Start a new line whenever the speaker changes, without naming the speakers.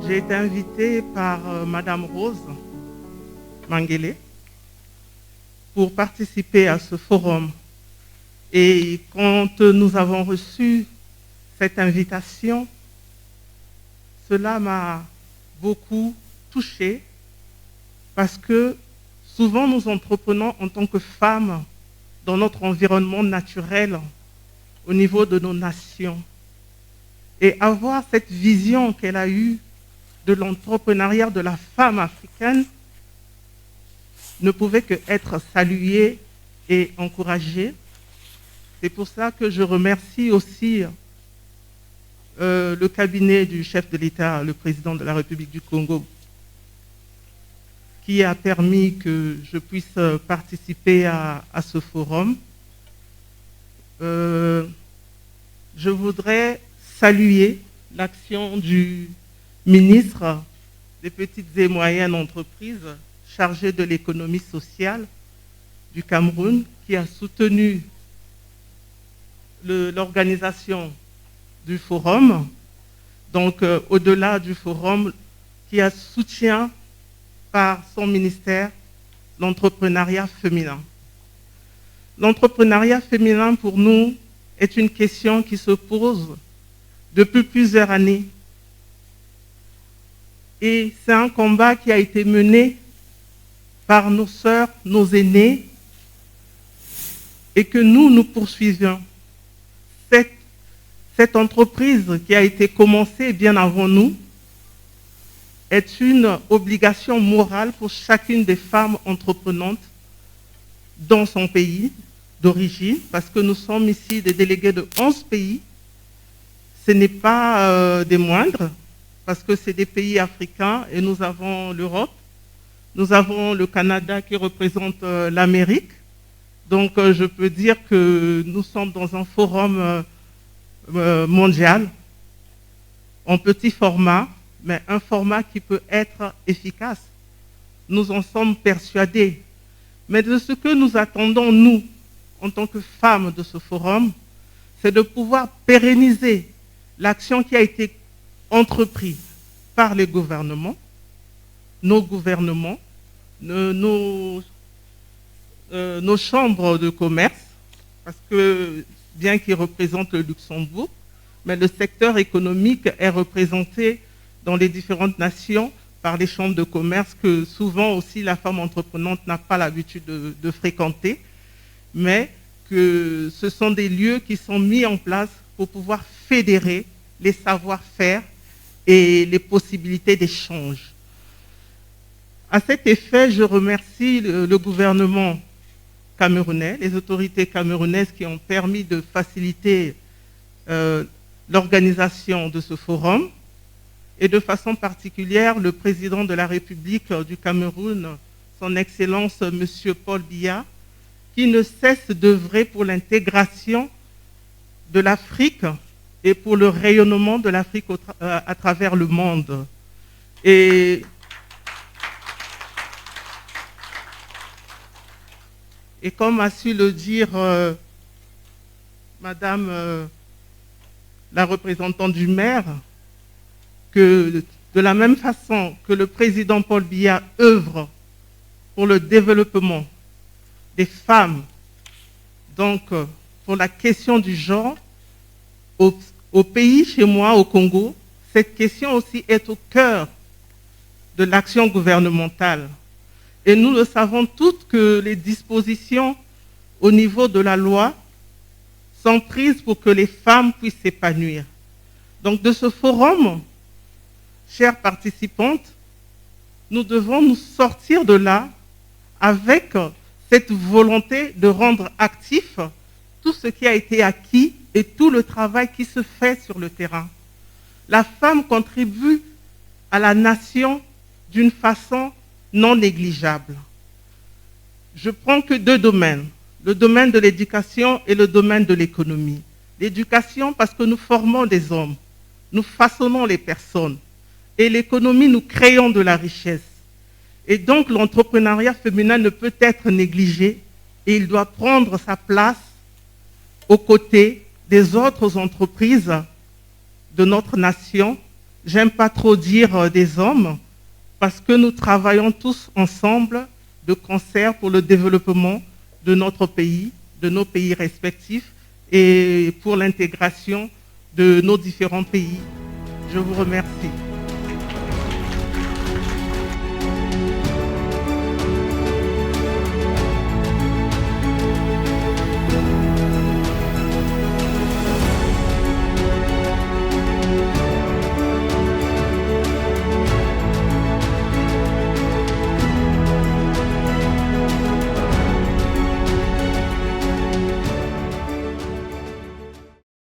J'ai été invitée par Madame Rose Mangele pour participer à ce forum. Et quand nous avons reçu cette invitation, cela m'a beaucoup touchée parce que souvent nous entreprenons en tant que femmes dans notre environnement naturel au niveau de nos nations. Et avoir cette vision qu'elle a eue de l'entrepreneuriat de la femme africaine ne pouvait que être saluée et encouragée. C'est pour ça que je remercie aussi le cabinet du chef de l'État, le président de la République du Congo, qui a permis que je puisse participer à ce forum. Je voudrais saluer l'action du ministre des petites et moyennes entreprises chargé de l'économie sociale du Cameroun, qui a soutenu l'organisation du forum, donc au-delà du forum, qui a soutien par son ministère l'entrepreneuriat féminin. L'entrepreneuriat féminin, pour nous, est une question qui se pose depuis plusieurs années. Et c'est un combat qui a été mené par nos sœurs, nos aînés, et que nous poursuivions. Cette entreprise qui a été commencée bien avant nous est une obligation morale pour chacune des femmes entreprenantes dans son pays d'origine, parce que nous sommes ici des délégués de 11 pays. Ce n'est pas des moindres, parce que c'est des pays africains et nous avons l'Europe, nous avons le Canada qui représente l'Amérique. Donc je peux dire que nous sommes dans un forum mondial, en petit format, mais un format qui peut être efficace. Nous en sommes persuadés. Mais de ce que nous attendons, nous, en tant que femmes de ce forum, c'est de pouvoir pérenniser l'action qui a été entreprise par les gouvernements, nos gouvernements, nos chambres de commerce, parce que bien qu'ils représentent le Luxembourg, mais le secteur économique est représenté dans les différentes nations par les chambres de commerce que souvent aussi la femme entreprenante n'a pas l'habitude de fréquenter, mais que ce sont des lieux qui sont mis en place pour pouvoir fédérer les savoir-faire et les possibilités d'échange. À cet effet, je remercie le gouvernement camerounais, les autorités camerounaises qui ont permis de faciliter l'organisation de ce forum, et de façon particulière le président de la République du Cameroun, son Excellence M. Paul Biya, qui ne cesse d'œuvrer pour l'intégration de l'Afrique et pour le rayonnement de l'Afrique à travers le monde. Et comme a su le dire Madame la représentante du maire, que de la même façon que le président Paul Biya œuvre pour le développement des femmes, donc pour la question du genre, au pays, chez moi, au Congo, cette question aussi est au cœur de l'action gouvernementale. Et nous le savons toutes que les dispositions au niveau de la loi sont prises pour que les femmes puissent s'épanouir. Donc de ce forum, chères participantes, nous devons nous sortir de là avec cette volonté de rendre actif tout ce qui a été acquis et tout le travail qui se fait sur le terrain. La femme contribue à la nation d'une façon non négligeable. Je prends que deux domaines, le domaine de l'éducation et le domaine de l'économie. L'éducation parce que nous formons des hommes, nous façonnons les personnes, et l'économie, nous créons de la richesse. Et donc l'entrepreneuriat féminin ne peut être négligé et il doit prendre sa place aux côtés des autres entreprises de notre nation j'aime pas trop dire des hommes, parce que nous travaillons tous ensemble de concert pour le développement de notre pays, de nos pays respectifs et pour l'intégration de nos différents pays. Je vous remercie.